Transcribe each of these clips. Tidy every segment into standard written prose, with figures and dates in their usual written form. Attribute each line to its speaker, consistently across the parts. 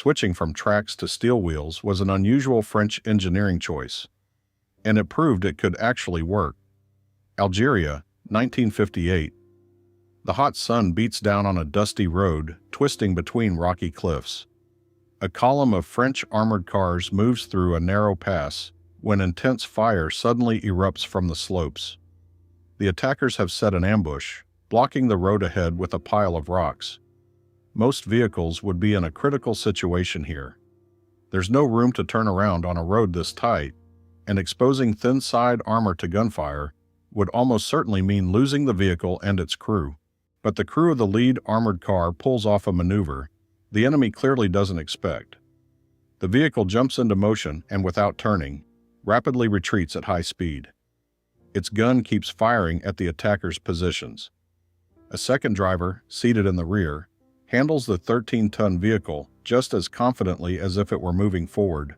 Speaker 1: Switching from tracks to steel wheels was an unusual French engineering choice, and it proved it could actually work. Algeria, 1958. The hot sun beats down on a dusty road, twisting between rocky cliffs. A column of French armored cars moves through a narrow pass when intense fire suddenly erupts from the slopes. The attackers have set an ambush, blocking the road ahead with a pile of rocks. Most vehicles would be in a critical situation here. There's no room to turn around on a road this tight, and exposing thin side armor to gunfire would almost certainly mean losing the vehicle and its crew. But the crew of the lead armored car pulls off a maneuver the enemy clearly doesn't expect. The vehicle jumps into motion and, without turning, rapidly retreats at high speed. Its gun keeps firing at the attackers' positions. A second driver, seated in the rear, handles the 13-ton vehicle just as confidently as if it were moving forward.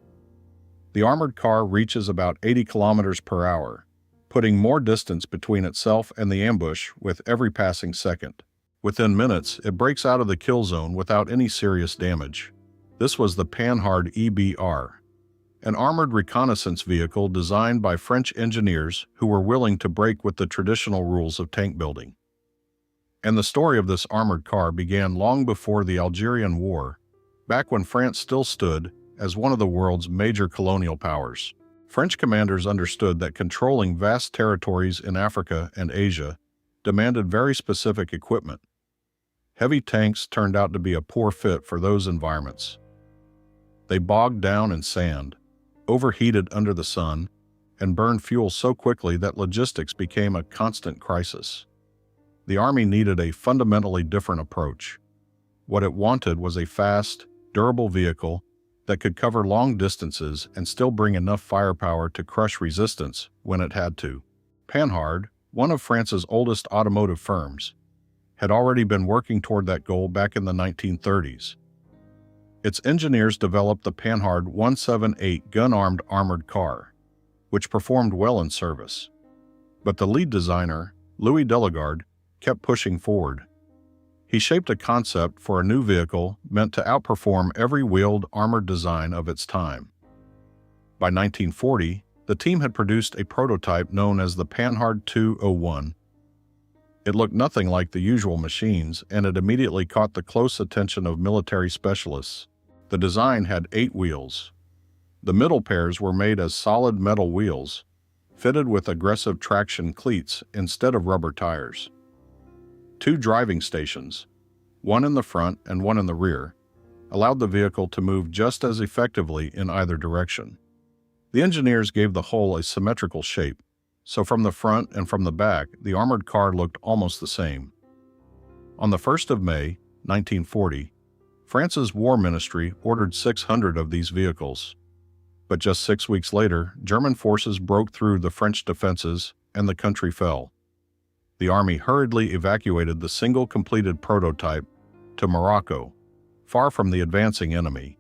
Speaker 1: The armored car reaches about 80 kilometers per hour, putting more distance between itself and the ambush with every passing second. Within minutes, it breaks out of the kill zone without any serious damage. This was the Panhard EBR, an armored reconnaissance vehicle designed by French engineers who were willing to break with the traditional rules of tank building. And the story of this armored car began long before the Algerian War, back when France still stood as one of the world's major colonial powers. French commanders understood that controlling vast territories in Africa and Asia demanded very specific equipment. Heavy tanks turned out to be a poor fit for those environments. They bogged down in sand, overheated under the sun, and burned fuel so quickly that logistics became a constant crisis. The Army needed a fundamentally different approach. What it wanted was a fast, durable vehicle that could cover long distances and still bring enough firepower to crush resistance when it had to. Panhard, one of France's oldest automotive firms, had already been working toward that goal back in the 1930s. Its engineers developed the Panhard 178 gun-armed armored car, which performed well in service. But the lead designer, Louis Delagarde, kept pushing forward. He shaped a concept for a new vehicle meant to outperform every wheeled armored design of its time. By 1940, the team had produced a prototype known as the Panhard 201. It looked nothing like the usual machines, and it immediately caught the close attention of military specialists. The design had 8 wheels. The middle pairs were made as solid metal wheels, fitted with aggressive traction cleats instead of rubber tires. 2 driving stations, one in the front and one in the rear, allowed the vehicle to move just as effectively in either direction. The engineers gave the whole a symmetrical shape, so from the front and from the back, the armored car looked almost the same. On the 1st of May, 1940, France's War Ministry ordered 600 of these vehicles. But just 6 weeks later, German forces broke through the French defenses and the country fell. The Army hurriedly evacuated the single completed prototype to Morocco, far from the advancing enemy.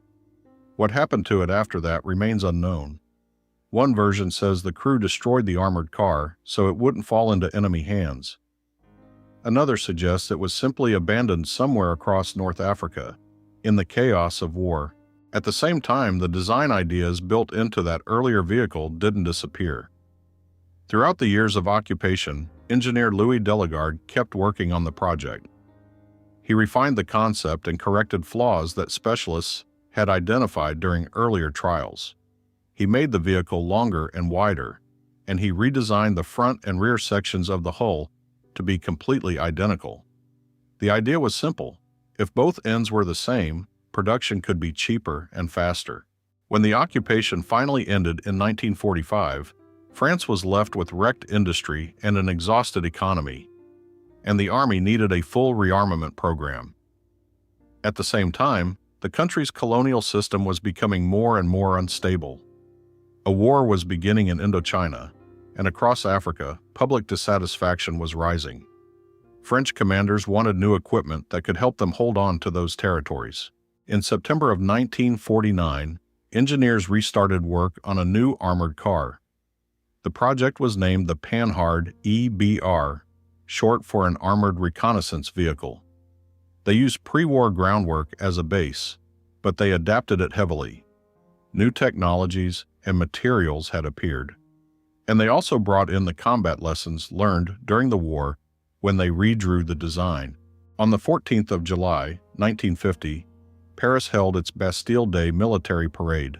Speaker 1: What happened to it after that remains unknown. One version says the crew destroyed the armored car so it wouldn't fall into enemy hands. Another suggests it was simply abandoned somewhere across North Africa, in the chaos of war. At the same time, the design ideas built into that earlier vehicle didn't disappear. Throughout the years of occupation, engineer Louis Delagarde kept working on the project. He refined the concept and corrected flaws that specialists had identified during earlier trials. He made the vehicle longer and wider, and he redesigned the front and rear sections of the hull to be completely identical. The idea was simple. If both ends were the same, production could be cheaper and faster. When the occupation finally ended in 1945, France was left with wrecked industry and an exhausted economy, and the Army needed a full rearmament program. At the same time, the country's colonial system was becoming more and more unstable. A war was beginning in Indochina, and across Africa, public dissatisfaction was rising. French commanders wanted new equipment that could help them hold on to those territories. In September of 1949, engineers restarted work on a new armored car. The project was named the Panhard EBR, short for an armored reconnaissance vehicle. They used pre-war groundwork as a base, but they adapted it heavily. New technologies and materials had appeared, and they also brought in the combat lessons learned during the war when they redrew the design. On the 14th of July, 1950, Paris held its Bastille Day military parade.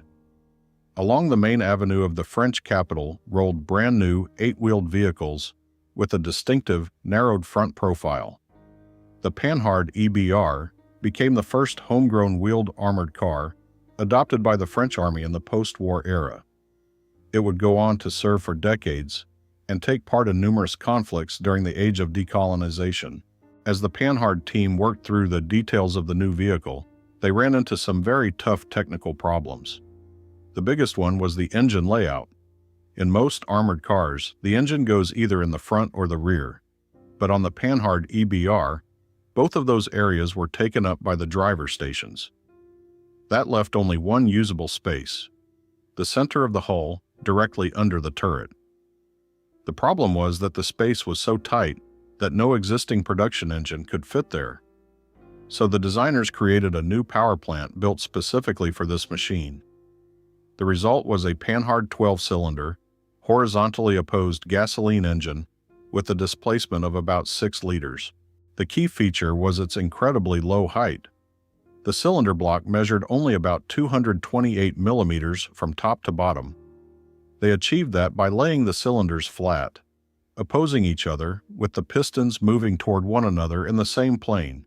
Speaker 1: Along the main avenue of the French capital rolled brand-new 8-wheeled vehicles with a distinctive, narrowed front profile. The Panhard EBR became the first homegrown wheeled armored car adopted by the French Army in the post-war era. It would go on to serve for decades and take part in numerous conflicts during the age of decolonization. As the Panhard team worked through the details of the new vehicle, they ran into some very tough technical problems. The biggest one was the engine layout. In most armored cars, the engine goes either in the front or the rear, but on the Panhard EBR, both of those areas were taken up by the driver stations. That left only one usable space, the center of the hull directly under the turret. The problem was that the space was so tight that no existing production engine could fit there. So the designers created a new power plant built specifically for this machine. The result was a Panhard 12-cylinder, horizontally opposed gasoline engine with a displacement of about 6 liters. The key feature was its incredibly low height. The cylinder block measured only about 228 millimeters from top to bottom. They achieved that by laying the cylinders flat, opposing each other, with the pistons moving toward one another in the same plane.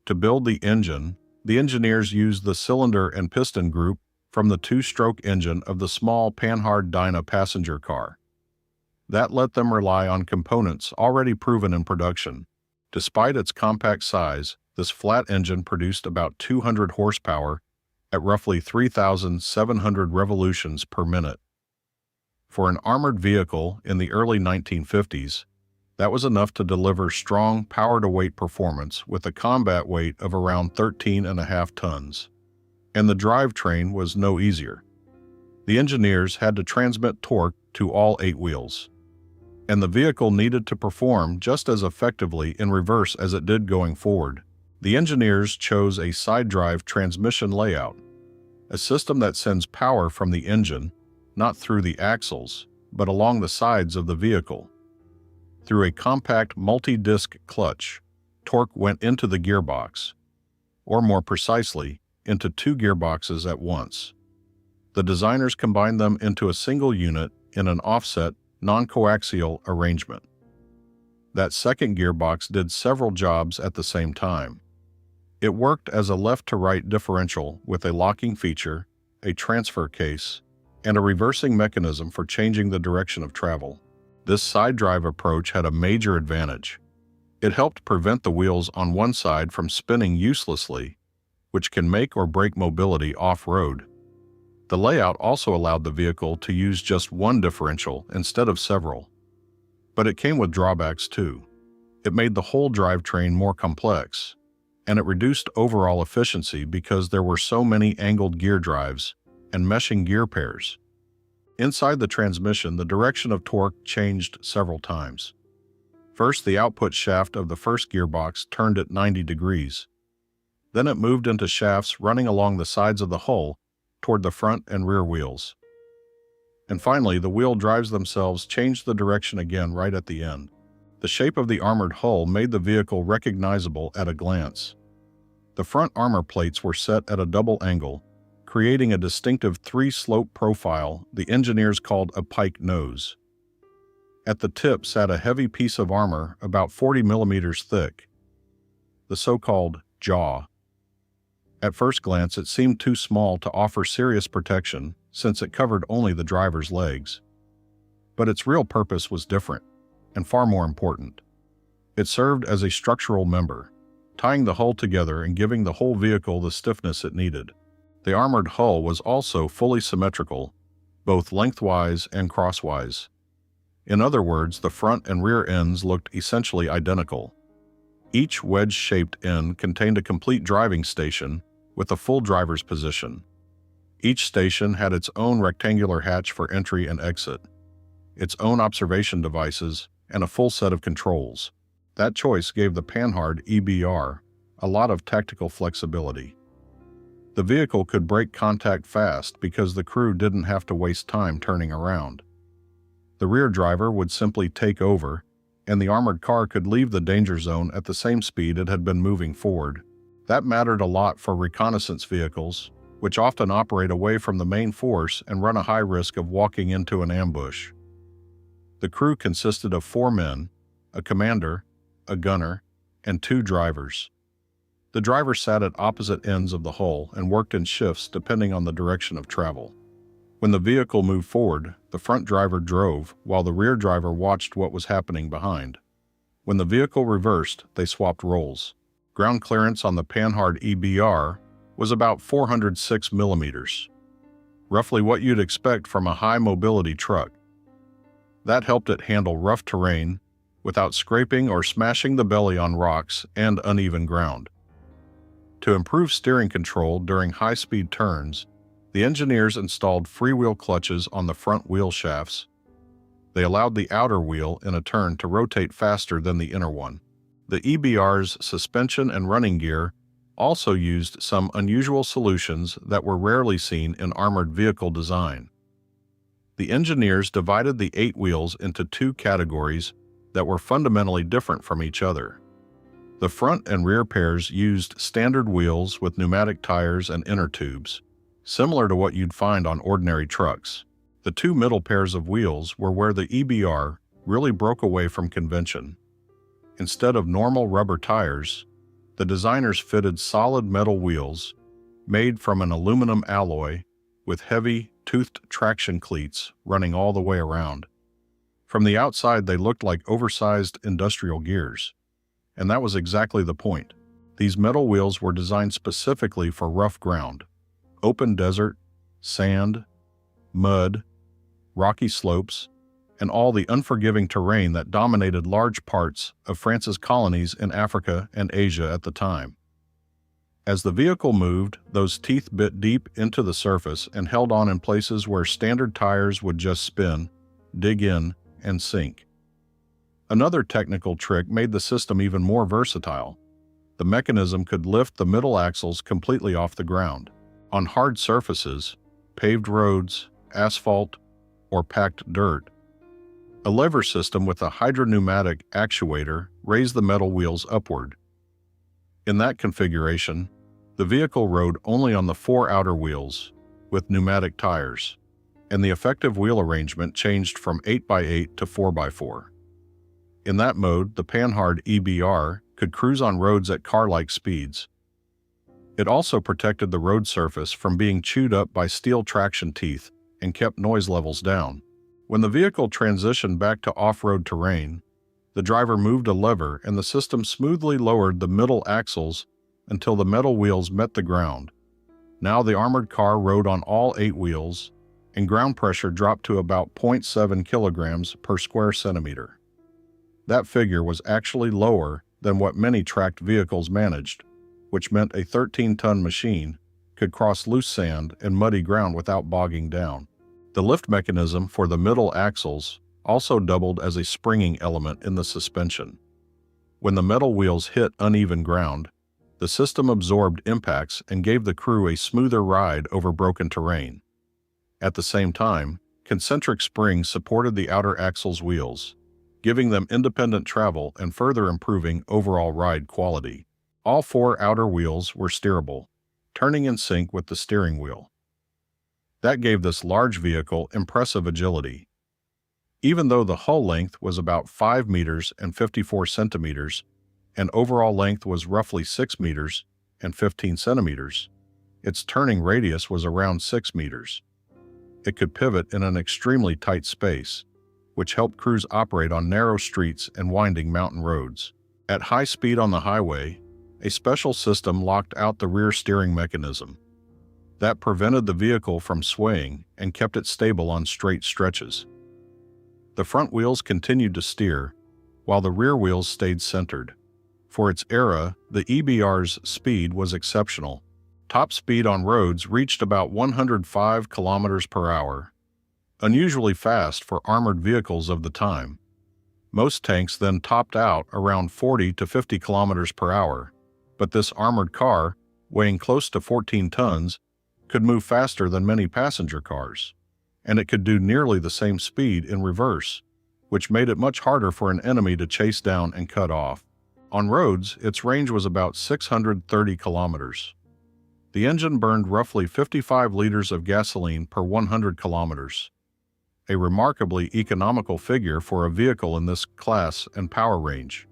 Speaker 1: To build the engine, the engineers used the cylinder and piston group from the 2-stroke engine of the small Panhard Dyna passenger car. That let them rely on components already proven in production. Despite its compact size, this flat engine produced about 200 horsepower at roughly 3,700 revolutions per minute. For an armored vehicle in the early 1950s, that was enough to deliver strong power-to-weight performance with a combat weight of around 13.5 tons. And the drivetrain was no easier. The engineers had to transmit torque to all 8 wheels, and the vehicle needed to perform just as effectively in reverse as it did going forward. The engineers chose a side-drive transmission layout, a system that sends power from the engine, not through the axles, but along the sides of the vehicle. Through a compact multi-disc clutch, torque went into the gearbox, or more precisely, into 2 gearboxes at once. The designers combined them into a single unit in an offset, non-coaxial arrangement. That second gearbox did several jobs at the same time. It worked as a left-to-right differential with a locking feature, a transfer case, and a reversing mechanism for changing the direction of travel. This side-drive approach had a major advantage. It helped prevent the wheels on one side from spinning uselessly, which can make or break mobility off-road. The layout also allowed the vehicle to use just one differential instead of several. But it came with drawbacks too. It made the whole drivetrain more complex, and it reduced overall efficiency because there were so many angled gear drives and meshing gear pairs. Inside the transmission, the direction of torque changed several times. First, the output shaft of the first gearbox turned at 90 degrees. Then it moved into shafts running along the sides of the hull toward the front and rear wheels. And finally, the wheel drives themselves changed the direction again right at the end. The shape of the armored hull made the vehicle recognizable at a glance. The front armor plates were set at a double angle, creating a distinctive 3-slope profile the engineers called a pike nose. At the tip sat a heavy piece of armor about 40 millimeters thick, the so-called jaw. At first glance, it seemed too small to offer serious protection since it covered only the driver's legs. But its real purpose was different, and far more important. It served as a structural member, tying the hull together and giving the whole vehicle the stiffness it needed. The armored hull was also fully symmetrical, both lengthwise and crosswise. In other words, the front and rear ends looked essentially identical. Each wedge-shaped end contained a complete driving station with a full driver's position. Each station had its own rectangular hatch for entry and exit, its own observation devices, and a full set of controls. That choice gave the Panhard EBR a lot of tactical flexibility. The vehicle could break contact fast because the crew didn't have to waste time turning around. The rear driver would simply take over, and the armored car could leave the danger zone at the same speed it had been moving forward. That mattered a lot for reconnaissance vehicles, which often operate away from the main force and run a high risk of walking into an ambush. The crew consisted of 4 men, a commander, a gunner, and 2 drivers. The driver sat at opposite ends of the hull and worked in shifts depending on the direction of travel. When the vehicle moved forward, the front driver drove while the rear driver watched what was happening behind. When the vehicle reversed, they swapped roles. Ground clearance on the Panhard EBR was about 406 millimeters, roughly what you'd expect from a high-mobility truck. That helped it handle rough terrain without scraping or smashing the belly on rocks and uneven ground. To improve steering control during high-speed turns, the engineers installed freewheel clutches on the front wheel shafts. They allowed the outer wheel in a turn to rotate faster than the inner one. The EBR's suspension and running gear also used some unusual solutions that were rarely seen in armored vehicle design. The engineers divided the 8 wheels into 2 categories that were fundamentally different from each other. The front and rear pairs used standard wheels with pneumatic tires and inner tubes, similar to what you'd find on ordinary trucks. The 2 middle pairs of wheels were where the EBR really broke away from convention. Instead of normal rubber tires, the designers fitted solid metal wheels made from an aluminum alloy with heavy, toothed traction cleats running all the way around. From the outside, they looked like oversized industrial gears. And that was exactly the point. These metal wheels were designed specifically for rough ground, open desert, sand, mud, rocky slopes, and all the unforgiving terrain that dominated large parts of France's colonies in Africa and Asia at the time. As the vehicle moved, those teeth bit deep into the surface and held on in places where standard tires would just spin, dig in, and sink. Another technical trick made the system even more versatile. The mechanism could lift the middle axles completely off the ground. On hard surfaces, paved roads, asphalt, or packed dirt, a lever system with a hydropneumatic actuator raised the metal wheels upward. In that configuration, the vehicle rode only on the 4 outer wheels, with pneumatic tires, and the effective wheel arrangement changed from 8x8 to 4x4. In that mode, the Panhard EBR could cruise on roads at car-like speeds. It also protected the road surface from being chewed up by steel traction teeth and kept noise levels down. When the vehicle transitioned back to off-road terrain, the driver moved a lever and the system smoothly lowered the middle axles until the metal wheels met the ground. Now the armored car rode on all 8 wheels, and ground pressure dropped to about 0.7 kilograms per square centimeter. That figure was actually lower than what many tracked vehicles managed, which meant a 13-ton machine could cross loose sand and muddy ground without bogging down. The lift mechanism for the middle axles also doubled as a springing element in the suspension. When the metal wheels hit uneven ground, the system absorbed impacts and gave the crew a smoother ride over broken terrain. At the same time, concentric springs supported the outer axle's wheels, giving them independent travel and further improving overall ride quality. All 4 outer wheels were steerable, turning in sync with the steering wheel. That gave this large vehicle impressive agility. Even though the hull length was about 5 meters and 54 centimeters, and overall length was roughly 6 meters and 15 centimeters, its turning radius was around 6 meters. It could pivot in an extremely tight space, which helped crews operate on narrow streets and winding mountain roads. At high speed on the highway, a special system locked out the rear steering mechanism. That prevented the vehicle from swaying and kept it stable on straight stretches. The front wheels continued to steer, while the rear wheels stayed centered. For its era, the EBR's speed was exceptional. Top speed on roads reached about 105 kilometers per hour, unusually fast for armored vehicles of the time. Most tanks then topped out around 40 to 50 kilometers per hour, but this armored car weighing close to 14 tons, could move faster than many passenger cars, and it could do nearly the same speed in reverse, which made it much harder for an enemy to chase down and cut off. On roads, its range was about 630 kilometers. The engine burned roughly 55 liters of gasoline per 100 kilometers, a remarkably economical figure for a vehicle in this class and power range.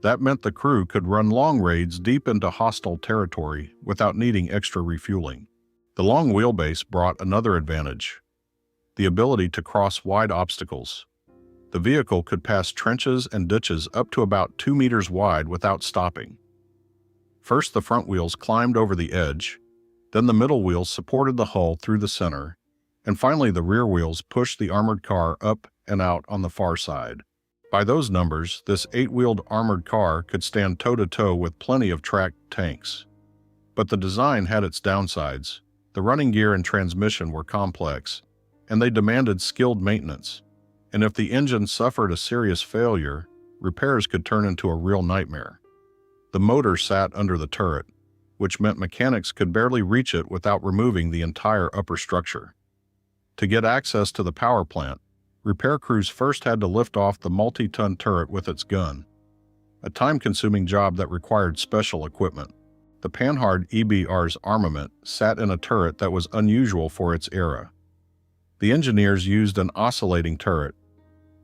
Speaker 1: That meant the crew could run long raids deep into hostile territory without needing extra refueling. The long wheelbase brought another advantage: the ability to cross wide obstacles. The vehicle could pass trenches and ditches up to about 2 meters wide without stopping. First, the front wheels climbed over the edge, then the middle wheels supported the hull through the center, and finally the rear wheels pushed the armored car up and out on the far side. By those numbers, this 8-wheeled armored car could stand toe-to-toe with plenty of tracked tanks. But the design had its downsides. The running gear and transmission were complex, and they demanded skilled maintenance. And if the engine suffered a serious failure, repairs could turn into a real nightmare. The motor sat under the turret, which meant mechanics could barely reach it without removing the entire upper structure. To get access to the power plant, repair crews first had to lift off the multi-ton turret with its gun, a time-consuming job that required special equipment. The Panhard EBR's armament sat in a turret that was unusual for its era. The engineers used an oscillating turret,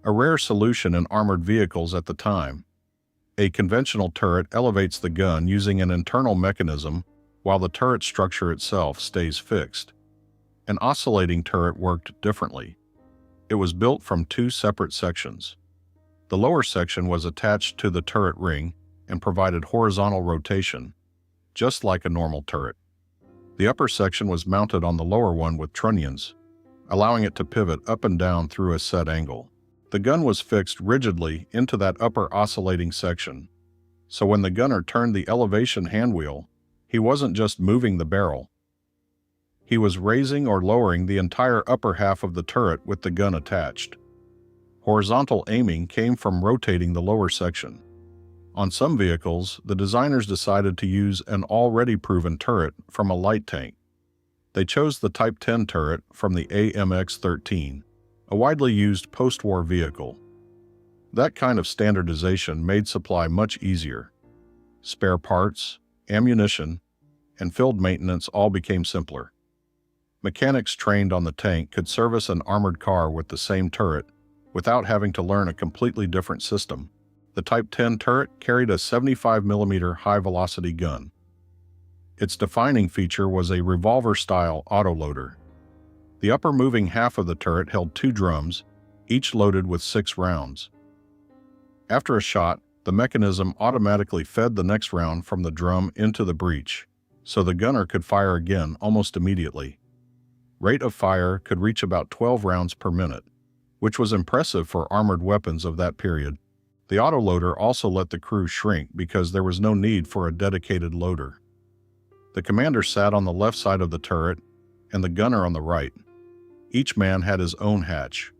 Speaker 1: a rare solution in armored vehicles at the time. A conventional turret elevates the gun using an internal mechanism while the turret structure itself stays fixed. An oscillating turret worked differently. It was built from 2 separate sections. The lower section was attached to the turret ring and provided horizontal rotation, just like a normal turret. The upper section was mounted on the lower one with trunnions, allowing it to pivot up and down through a set angle. The gun was fixed rigidly into that upper oscillating section, so when the gunner turned the elevation handwheel, he wasn't just moving the barrel. He was raising or lowering the entire upper half of the turret with the gun attached. Horizontal aiming came from rotating the lower section. On some vehicles, the designers decided to use an already proven turret from a light tank. They chose the Type 10 turret from the AMX-13, a widely used post-war vehicle. That kind of standardization made supply much easier. Spare parts, ammunition, and field maintenance all became simpler. Mechanics trained on the tank could service an armored car with the same turret without having to learn a completely different system. The Type 10 turret carried a 75mm high-velocity gun. Its defining feature was a revolver-style autoloader. The upper moving half of the turret held 2 drums, each loaded with 6 rounds. After a shot, the mechanism automatically fed the next round from the drum into the breech, so the gunner could fire again almost immediately. Rate of fire could reach about 12 rounds per minute, which was impressive for armored weapons of that period. The autoloader also let the crew shrink because there was no need for a dedicated loader. The commander sat on the left side of the turret and the gunner on the right. Each man had his own hatch.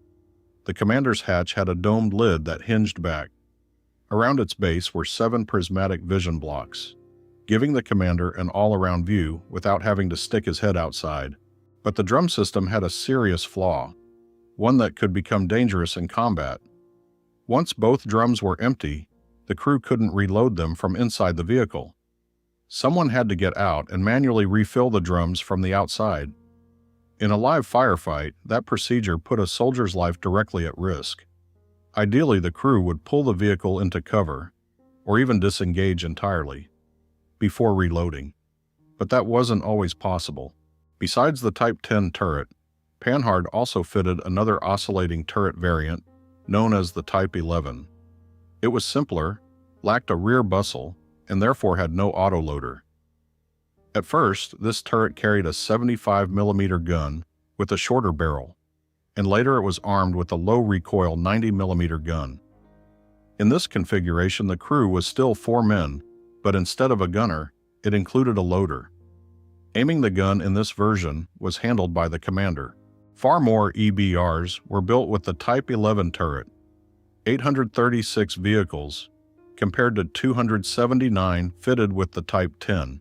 Speaker 1: The commander's hatch had a domed lid that hinged back. Around its base were 7 prismatic vision blocks, giving the commander an all-around view without having to stick his head outside. But the drum system had a serious flaw, one that could become dangerous in combat. Once both drums were empty, the crew couldn't reload them from inside the vehicle. Someone had to get out and manually refill the drums from the outside. In a live firefight, that procedure put a soldier's life directly at risk. Ideally, the crew would pull the vehicle into cover, or even disengage entirely, before reloading. But that wasn't always possible. Besides the Type 10 turret, Panhard also fitted another oscillating turret variant, known as the Type 11. It was simpler, lacked a rear bustle, and therefore had no autoloader. At first, this turret carried a 75mm gun with a shorter barrel, and later it was armed with a low-recoil 90mm gun. In this configuration, the crew was still 4 men, but instead of a gunner, it included a loader. Aiming the gun in this version was handled by the commander. Far more EBRs were built with the Type 11 turret, 836 vehicles, compared to 279 fitted with the Type 10.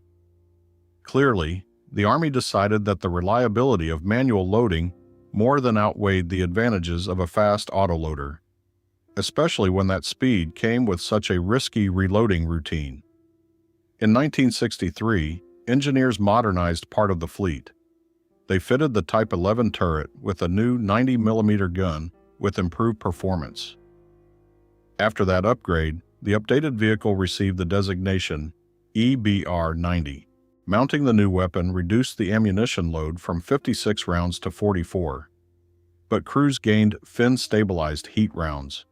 Speaker 1: Clearly, the Army decided that the reliability of manual loading more than outweighed the advantages of a fast autoloader, especially when that speed came with such a risky reloading routine. In 1963, engineers modernized part of the fleet. They fitted the Type 11 turret with a new 90mm gun with improved performance. After that upgrade, the updated vehicle received the designation EBR-90. Mounting the new weapon reduced the ammunition load from 56 rounds to 44, but crews gained fin-stabilized heat rounds.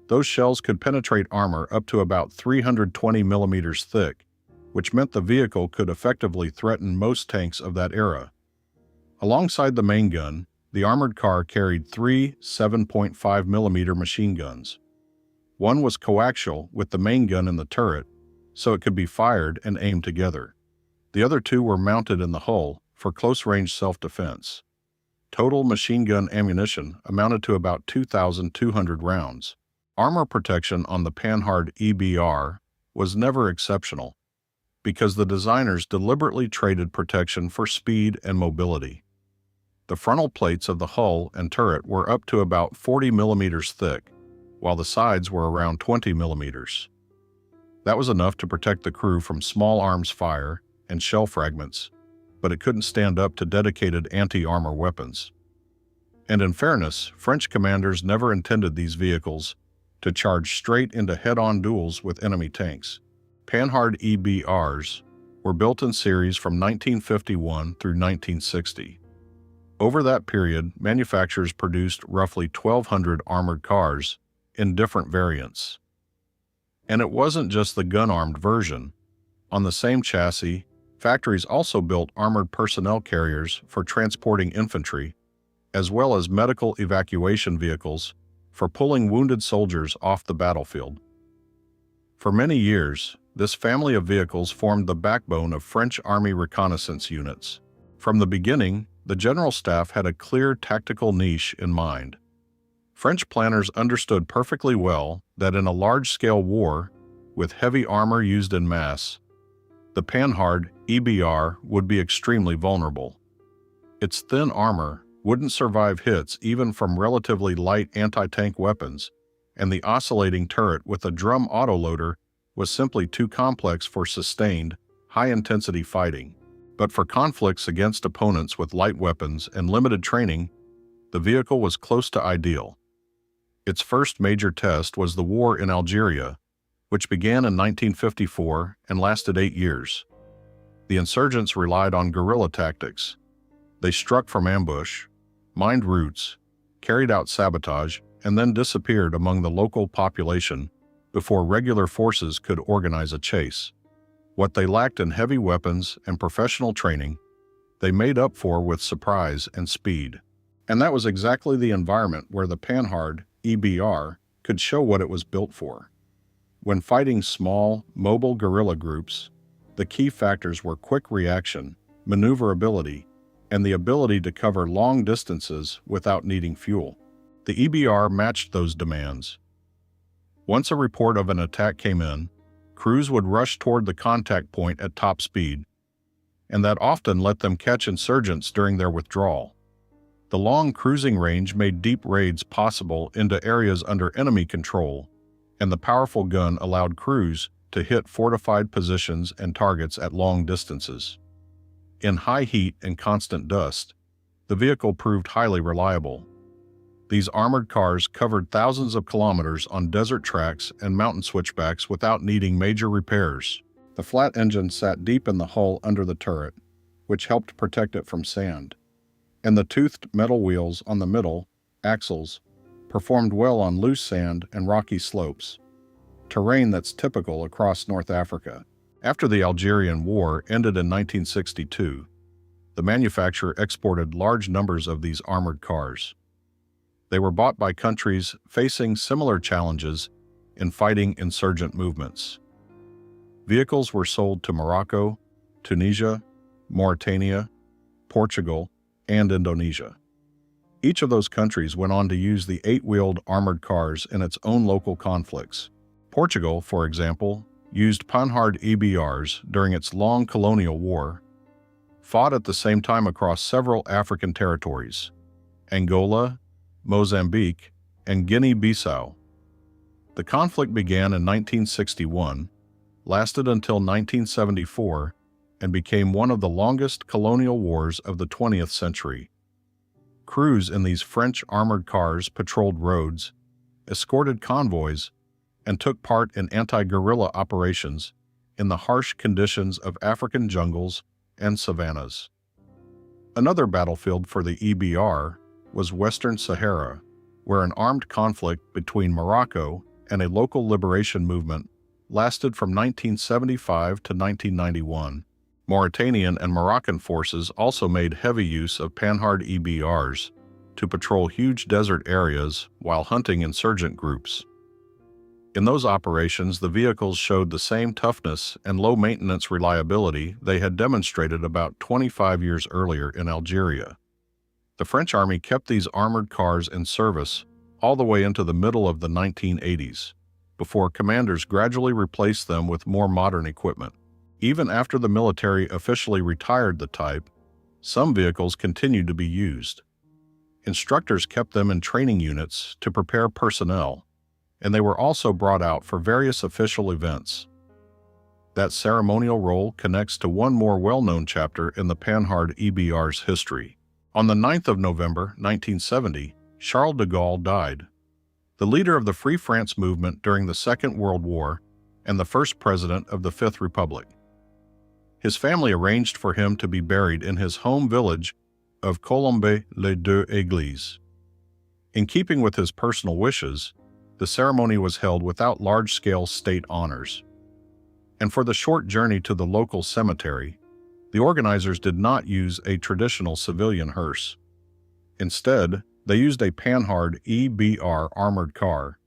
Speaker 1: Those shells could penetrate armor up to about 320 millimeters thick, which meant the vehicle could effectively threaten most tanks of that era. Alongside the main gun, the armored car carried three 7.5mm machine guns. One was coaxial with the main gun in the turret, so it could be fired and aimed together. The other two were mounted in the hull for close-range self-defense. Total machine gun ammunition amounted to about 2,200 rounds. Armor protection on the Panhard EBR was never exceptional, because the designers deliberately traded protection for speed and mobility. The frontal plates of the hull and turret were up to about 40 millimeters thick, while the sides were around 20 millimeters. That was enough to protect the crew from small arms fire and shell fragments, but it couldn't stand up to dedicated anti-armor weapons. And in fairness, French commanders never intended these vehicles to charge straight into head-on duels with enemy tanks. Panhard EBRs were built in series from 1951 through 1960. Over that period, manufacturers produced roughly 1,200 armored cars in different variants. And it wasn't just the gun-armed version. On the same chassis, factories also built armored personnel carriers for transporting infantry, as well as medical evacuation vehicles for pulling wounded soldiers off the battlefield. For many years, this family of vehicles formed the backbone of French Army reconnaissance units. From the beginning, the General Staff had a clear tactical niche in mind. French planners understood perfectly well that in a large-scale war, with heavy armor used en masse, the Panhard EBR would be extremely vulnerable. Its thin armor wouldn't survive hits even from relatively light anti-tank weapons, and the oscillating turret with a drum autoloader was simply too complex for sustained, high-intensity fighting. But for conflicts against opponents with light weapons and limited training, the vehicle was close to ideal. Its first major test was the war in Algeria, which began in 1954 and lasted 8 years. The insurgents relied on guerrilla tactics. They struck from ambush, mined routes, carried out sabotage, and then disappeared among the local population before regular forces could organize a chase. What they lacked in heavy weapons and professional training, they made up for with surprise and speed. And that was exactly the environment where the Panhard EBR could show what it was built for. When fighting small, mobile guerrilla groups, the key factors were quick reaction, maneuverability, and the ability to cover long distances without needing fuel. The EBR matched those demands. Once a report of an attack came in, crews would rush toward the contact point at top speed, and that often let them catch insurgents during their withdrawal. The long cruising range made deep raids possible into areas under enemy control, and the powerful gun allowed crews to hit fortified positions and targets at long distances. In high heat and constant dust, the vehicle proved highly reliable. These armored cars covered thousands of kilometers on desert tracks and mountain switchbacks without needing major repairs. The flat engine sat deep in the hull under the turret, which helped protect it from sand. And the toothed metal wheels on the middle, axles, performed well on loose sand and rocky slopes, terrain that's typical across North Africa. After the Algerian War ended in 1962, the manufacturer exported large numbers of these armored cars. They were bought by countries facing similar challenges in fighting insurgent movements. Vehicles were sold to Morocco, Tunisia, Mauritania, Portugal, and Indonesia. Each of those countries went on to use the 8-wheeled armored cars in its own local conflicts. Portugal, for example, used Panhard EBRs during its long colonial war, fought at the same time across several African territories: Angola, Mozambique, and Guinea-Bissau. The conflict began in 1961, lasted until 1974, and became one of the longest colonial wars of the 20th century. Crews in these French armored cars patrolled roads, escorted convoys, and took part in anti-guerrilla operations in the harsh conditions of African jungles and savannas. Another battlefield for the EBR was Western Sahara, where an armed conflict between Morocco and a local liberation movement lasted from 1975 to 1991. Mauritanian and Moroccan forces also made heavy use of Panhard EBRs to patrol huge desert areas while hunting insurgent groups. In those operations, the vehicles showed the same toughness and low-maintenance reliability they had demonstrated about 25 years earlier in Algeria. The French Army kept these armored cars in service all the way into the middle of the 1980s, before commanders gradually replaced them with more modern equipment. Even after the military officially retired the type, some vehicles continued to be used. Instructors kept them in training units to prepare personnel, and they were also brought out for various official events. That ceremonial role connects to one more well-known chapter in the Panhard EBR's history. On the 9th of November, 1970, Charles de Gaulle died, the leader of the Free France movement during the Second World War and the first president of the Fifth Republic. His family arranged for him to be buried in his home village of Colombe-les-Deux-Églises. In keeping with his personal wishes, the ceremony was held without large-scale state honors. And for the short journey to the local cemetery, the organizers did not use a traditional civilian hearse. Instead, they used a Panhard EBR armored car,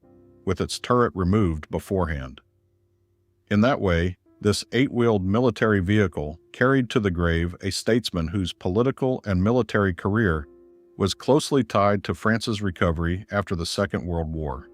Speaker 1: with its turret removed beforehand. In that way, this 8-wheeled military vehicle carried to the grave a statesman whose political and military career was closely tied to France's recovery after the Second World War.